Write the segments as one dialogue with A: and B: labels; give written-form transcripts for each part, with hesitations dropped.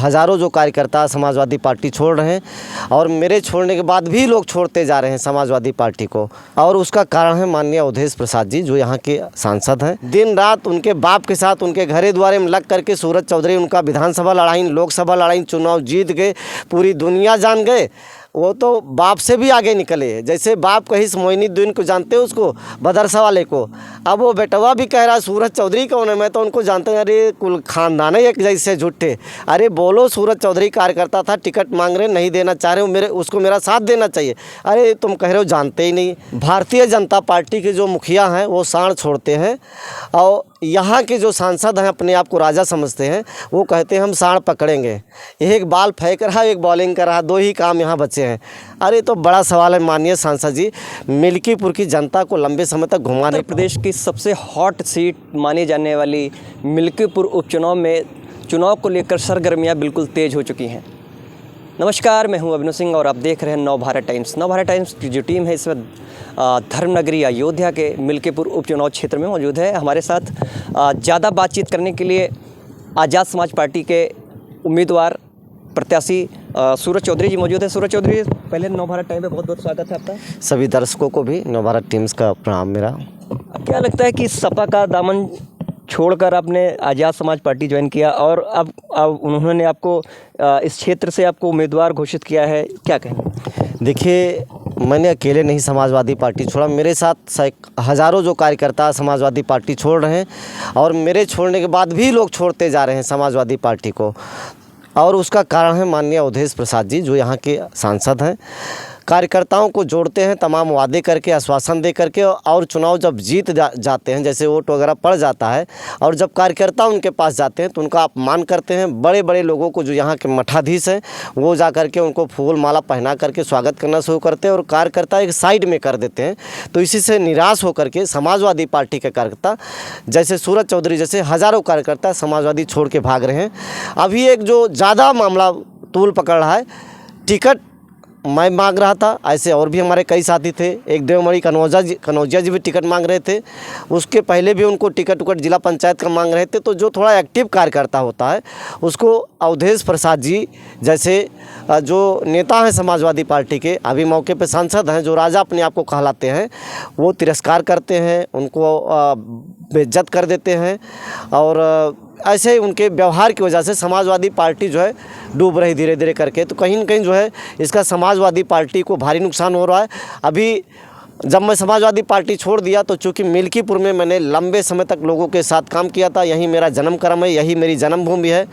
A: हज़ारों जो कार्यकर्ता समाजवादी पार्टी छोड़ रहे हैं और मेरे छोड़ने के बाद भी लोग छोड़ते जा रहे हैं समाजवादी पार्टी को। और उसका कारण है माननीय अवधेश प्रसाद जी, जो यहाँ के सांसद हैं। दिन रात उनके बाप के साथ उनके घरे द्वारे में लग करके सूरज चौधरी उनका विधानसभा लड़ाई, लोकसभा लड़ाई, चुनाव जीत गए, पूरी दुनिया जान गए। वो तो बाप से भी आगे निकले। जैसे बाप कहीं मोइनुद्दीन को जानते हो, उसको मदरसा वाले को, अब वो बेटवा भी कह रहा है सूरज चौधरी कौन है, मैं तो उनको जानता हूँ। अरे कुल खानदान है एक जैसे झूठे। अरे बोलो, सूरज चौधरी कार्यकर्ता था, टिकट मांग रहे, नहीं देना चाह रहे हो, उसको मेरा साथ देना चाहिए। अरे तुम कह रहे हो जानते ही नहीं। भारतीय जनता पार्टी के जो मुखिया हैं वो साण छोड़ते हैं और यहाँ के जो सांसद हैं अपने आप को राजा समझते हैं, वो कहते हैं हम साण पकड़ेंगे। एक बाल फेंक रहा, एक बॉलिंग कर रहा, दो ही काम यहाँ बचे हैं। अरे तो बड़ा सवाल है माननीय सांसद जी, मिल्कीपुर की जनता को लंबे समय तक घुमाने।
B: उत्तर प्रदेश की सबसे हॉट सीट मानी जाने वाली मिल्कीपुर उपचुनाव में चुनाव को लेकर सरगर्मियाँ बिल्कुल तेज़ हो चुकी हैं। नमस्कार, मैं हूं अभिनव सिंह और आप देख रहे हैं नवभारत टाइम्स। नवभारत टाइम्स की जो टीम है इस वक्त धर्मनगरी अयोध्या के मिल्कीपुर उपचुनाव क्षेत्र में मौजूद है। हमारे साथ ज़्यादा बातचीत करने के लिए आज़ाद समाज पार्टी के उम्मीदवार प्रत्याशी सूरज चौधरी जी मौजूद है। सूरज चौधरी, पहले नवभारत टाइम पे बहुत बहुत स्वागत है आपका।
A: सभी दर्शकों को भी नवभारत टीम्स का प्रणाम मेरा।
B: क्या लगता है कि सपा का दामन छोड़कर आपने आज़ाद समाज पार्टी ज्वाइन किया और अब उन्होंने आपको इस क्षेत्र से आपको उम्मीदवार घोषित किया है, क्या कहें?
A: देखिए, मैंने अकेले नहीं समाजवादी पार्टी छोड़ा, मेरे साथ हज़ारों जो कार्यकर्ता समाजवादी पार्टी छोड़ रहे हैं और मेरे छोड़ने के बाद भी लोग छोड़ते जा रहे हैं समाजवादी पार्टी को। और उसका कारण है माननीय अवधेश प्रसाद जी, जो यहाँ के सांसद हैं। कार्यकर्ताओं को जोड़ते हैं, तमाम वादे करके, आश्वासन दे करके, और चुनाव जब जीत जाते हैं, जैसे वोट वगैरह पड़ जाता है, और जब कार्यकर्ता उनके पास जाते हैं तो उनका अपमान करते हैं। बड़े बड़े लोगों को, जो यहाँ के मठाधीश हैं, वो जा करके उनको फूल माला पहना करके स्वागत करना शुरू करते हैं और कार्यकर्ता एक साइड में कर देते हैं। तो इसी से निराश होकर के समाजवादी पार्टी के कार्यकर्ता, जैसे सूरज चौधरी जैसे हज़ारों कार्यकर्ता समाजवादी छोड़ के भाग रहे हैं। अभी एक जो ज़्यादा मामला तूल पकड़ रहा है, टिकट मैं मांग रहा था, ऐसे और भी हमारे कई साथी थे। एक देवमणि कनौजिया जी भी टिकट मांग रहे थे, उसके पहले भी उनको टिकट जिला पंचायत का मांग रहे थे। तो जो थोड़ा एक्टिव कार्यकर्ता होता है उसको अवधेश प्रसाद जी जैसे जो नेता हैं समाजवादी पार्टी के, अभी मौके पे सांसद हैं, जो राजा अपने आप को कहलाते हैं, वो तिरस्कार करते हैं, उनको बेइज्जत कर देते हैं। और ऐसे ही उनके व्यवहार की वजह से समाजवादी पार्टी जो है डूब रही धीरे धीरे करके। तो कहीं न कहीं जो है इसका समाजवादी पार्टी को भारी नुकसान हो रहा है। अभी जब मैं समाजवादी पार्टी छोड़ दिया तो चूँकि मिल्कीपुर में मैंने लंबे समय तक लोगों के साथ काम किया था, यही मेरा जन्म कर्म है, यही मेरी जन्मभूमि है।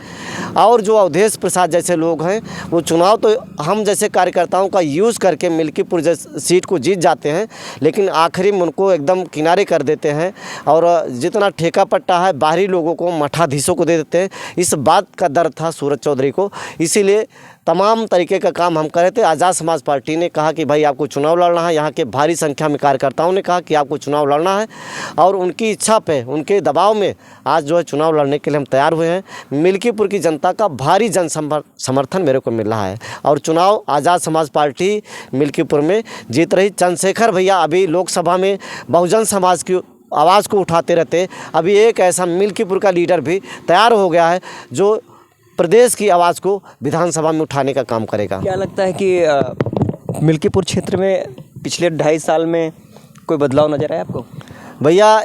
A: और जो अवधेश प्रसाद जैसे लोग हैं, वो चुनाव तो हम जैसे कार्यकर्ताओं का यूज़ करके मिल्कीपुर जैसे सीट को जीत जाते हैं, लेकिन आखिरी में उनको एकदम किनारे कर देते हैं और जितना ठेका पट्टा है बाहरी लोगों को, मठाधीशों को दे देते हैं। इस बात का डर था सूरज चौधरी को, इसीलिए तमाम तरीके का काम हम कर रहे थे। आज़ाद समाज पार्टी ने कहा कि भाई आपको चुनाव लड़ना है, यहाँ के भारी संख्या में कार्यकर्ताओं ने कहा कि आपको चुनाव लड़ना है, और उनकी इच्छा पे, उनके दबाव में आज जो है चुनाव लड़ने के लिए हम तैयार हुए हैं। मिल्कीपुर की जनता का भारी जन समर्थन मेरे को मिल रहा है और चुनाव आज़ाद समाज पार्टी मिल्कीपुर में जीत रही। चंद्रशेखर भैया अभी लोकसभा में बहुजन समाज की आवाज़ को उठाते रहते, अभी एक ऐसा मिल्कीपुर का लीडर भी तैयार हो गया है जो प्रदेश की आवाज़ को विधानसभा में उठाने का काम करेगा।
B: क्या लगता है कि मिल्कीपुर क्षेत्र में पिछले 2.5 साल में कोई बदलाव नज़र आया आपको?
A: भैया,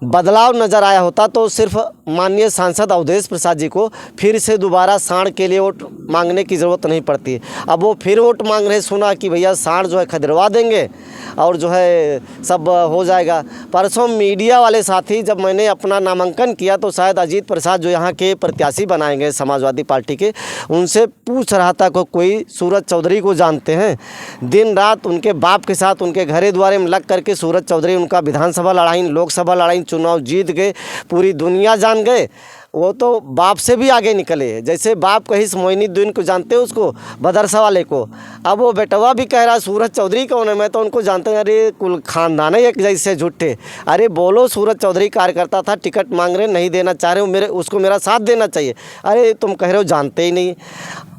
A: बदलाव नज़र आया होता तो सिर्फ माननीय सांसद अवधेश प्रसाद जी को फिर से दोबारा साण के लिए वोट मांगने की ज़रूरत नहीं पड़ती। अब वो फिर वोट मांग रहे, सुना कि भैया साण जो है खदिलवा देंगे और जो है सब हो जाएगा। परसों मीडिया वाले साथी, जब मैंने अपना नामांकन किया तो शायद अजीत प्रसाद जो यहाँ के प्रत्याशी बनाए गए समाजवादी पार्टी के, उनसे पूछ रहा था को कोई सूरज चौधरी को जानते हैं। दिन रात उनके बाप के साथ उनके घरे द्वारे में लग करके सूरज चौधरी उनका विधानसभा लड़ाई, लोकसभा लड़ाई, चुनाव जीत गए, पूरी दुनिया जान गए। वो तो बाप से भी आगे निकले। जैसे बाप कहीं मोइनुद्दीन को जानते हो, उसको मदरसा वाले को, अब वो बेटवा भी कह रहा है सूरज चौधरी कौन है, मैं तो उनको जानता हूँ। अरे कुल खानदान है एक जैसे झूठे। अरे बोलो, सूरज चौधरी कार्यकर्ता था, टिकट मांग रहे, नहीं देना चाह रहे हो, उसको मेरा साथ देना चाहिए। अरे तुम कह रहे हो जानते ही नहीं।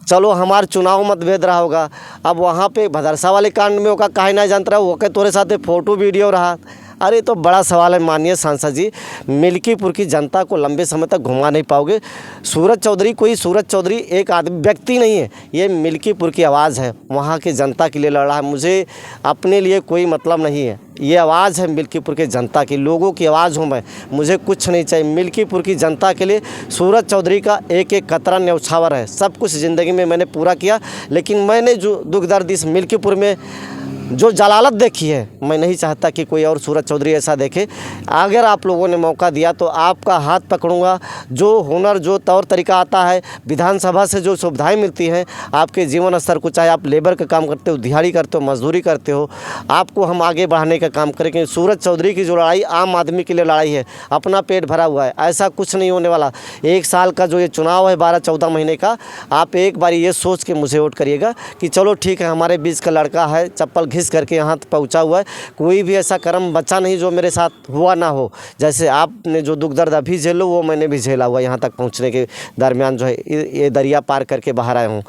A: चलो हमारा चुनाव मतभेद रहा होगा, अब वहाँ पे मदरसा वाले कांड में होगा, काहे ना जानता रहा, वो के तोरे साथ फोटो वीडियो रहा। अरे तो बड़ा सवाल है माननीय सांसद जी, मिल्कीपुर की जनता को लंबे समय तक घुमा नहीं पाओगे। सूरज चौधरी कोई सूरज चौधरी एक आदमी व्यक्ति नहीं है, ये मिल्कीपुर की आवाज़ है, वहाँ की जनता के लिए लड़ रहा है। मुझे अपने लिए कोई मतलब नहीं है, ये आवाज़ है मिल्कीपुर के जनता की, लोगों की आवाज़ हूँ मैं, मुझे कुछ नहीं चाहिए। मिल्कीपुर की जनता के लिए सूरज चौधरी का एक एक कतरा न्यौछावर है। सब कुछ ज़िंदगी में मैंने पूरा किया, लेकिन मैंने जो दुख दर्द इस मिल्कीपुर में जो जलालत देखी है, मैं नहीं चाहता कि कोई और सूरज चौधरी ऐसा देखे। अगर आप लोगों ने मौका दिया तो आपका हाथ पकड़ूंगा। जो हुनर, जो तौर तरीका आता है, विधानसभा से जो सुविधाएं मिलती हैं आपके जीवन स्तर को, चाहे आप लेबर का काम करते हो, दिहाड़ी करते हो, मजदूरी करते हो, आपको हम आगे बढ़ाने का काम करेंगे। सूरज चौधरी की जो लड़ाई आम आदमी के लिए लड़ाई है, अपना पेट भरा हुआ है, ऐसा कुछ नहीं होने वाला। 1 साल का जो ये चुनाव है, 12-14 महीने का, आप एक बार ये सोच के मुझे वोट करिएगा कि चलो ठीक है, हमारे बीच का लड़का है, चप्पल घिस करके यहाँ पहुँचा हुआ है, कोई भी ऐसा कर्म बचा नहीं जो मेरे साथ हुआ ना हो। जैसे आपने जो दुख दर्द अभी झेलो, वो मैंने भी झेला हुआ। यहाँ तक पहुँचने के दरमियान जो है ये दरिया पार करके बाहर आया हूँ,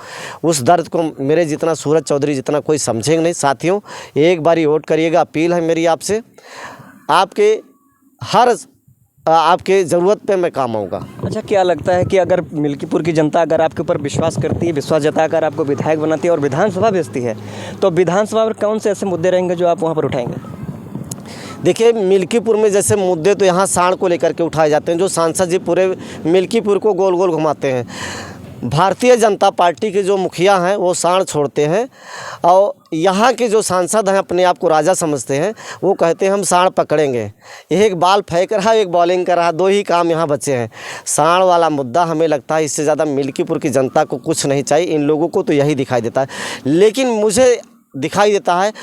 A: उस दर्द को मेरे जितना सूरज चौधरी जितना कोई समझेंगे नहीं। साथियों, एक बार वोट करिएगा, अपील है मेरी आपसे, आपके ज़रूरत पे मैं काम आऊँगा।
B: अच्छा, क्या लगता है कि अगर मिल्कीपुर की जनता अगर आपके ऊपर विश्वास करती है, विश्वास जताकर आपको विधायक बनाती है और विधानसभा भेजती है, तो विधानसभा पर कौन से ऐसे मुद्दे रहेंगे जो आप वहाँ पर उठाएंगे?
A: देखिए, मिल्कीपुर में जैसे मुद्दे तो यहाँ सांड को लेकर के उठाए जाते हैं, जो सांसद जी पूरे मिल्कीपुर को गोल गोल घुमाते हैं। भारतीय जनता पार्टी के जो मुखिया हैं वो सांड छोड़ते हैं, और यहाँ के जो सांसद हैं अपने आप को राजा समझते हैं, वो कहते हैं हम सांड पकड़ेंगे। एक बाल फेंक रहा, एक बॉलिंग कर रहा, 2 ही काम यहाँ बचे हैं। सांड वाला मुद्दा हमें लगता है इससे ज़्यादा मिल्कीपुर की जनता को कुछ नहीं चाहिए, इन लोगों को तो यही दिखाई देता है। लेकिन मुझे दिखाई देता है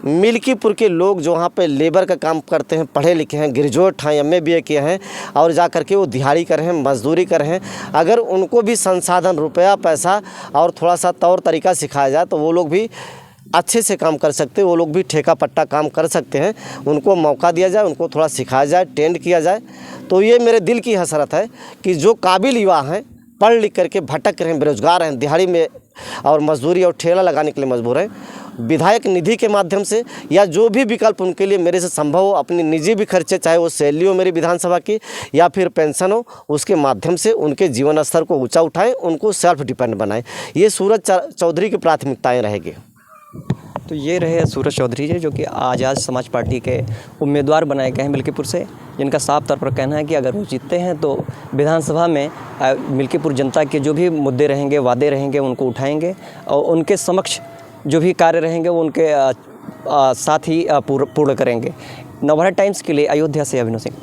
A: मिल्कीपुर के लोग जो वहाँ पे लेबर का काम करते हैं, पढ़े लिखे हैं, ग्रेजुएट हैं, MA BA किए हैं, और जा कर के वो दिहाड़ी कर रहे हैं, मजदूरी कर रहे हैं, अगर उनको भी संसाधन, रुपया, पैसा और थोड़ा सा तौर तरीका सिखाया जाए तो वो लोग भी अच्छे से काम कर सकते हैं, वो लोग भी ठेका पट्टा काम कर सकते हैं। उनको मौका दिया जाए, उनको थोड़ा सिखाया जाए, ट्रेंड किया जाए, तो ये मेरे दिल की हसरत है कि जो काबिल युवा हैं, पढ़ लिख करके भटक रहे हैं, बेरोजगार हैं, दिहाड़ी में और मजदूरी और ठेला लगाने के लिए मजबूर हैं, विधायक निधि के माध्यम से या जो भी विकल्प उनके लिए मेरे से संभव हो, अपनी निजी भी खर्चे, चाहे वो सैलरी हो मेरी विधानसभा की या फिर पेंशन हो, उसके माध्यम से उनके जीवन स्तर को ऊंचा उठाएं, उनको सेल्फ डिपेंड बनाएं। ये सूरज चौधरी की प्राथमिकताएं रहेगी।
B: तो ये रहे सूरज चौधरी जी, जो कि आज़ाद समाज पार्टी के उम्मीदवार बनाए गए हैं मिल्कीपुर से, जिनका साफ तौर पर कहना है कि अगर वो जीतते हैं तो विधानसभा में मिल्कीपुर जनता के जो भी मुद्दे रहेंगे, वादे रहेंगे, उनको उठाएंगे और उनके समक्ष जो भी कार्य रहेंगे वो उनके साथ ही पूर्ण करेंगे। नवभारत टाइम्स के लिए अयोध्या से अभिनव सिंह।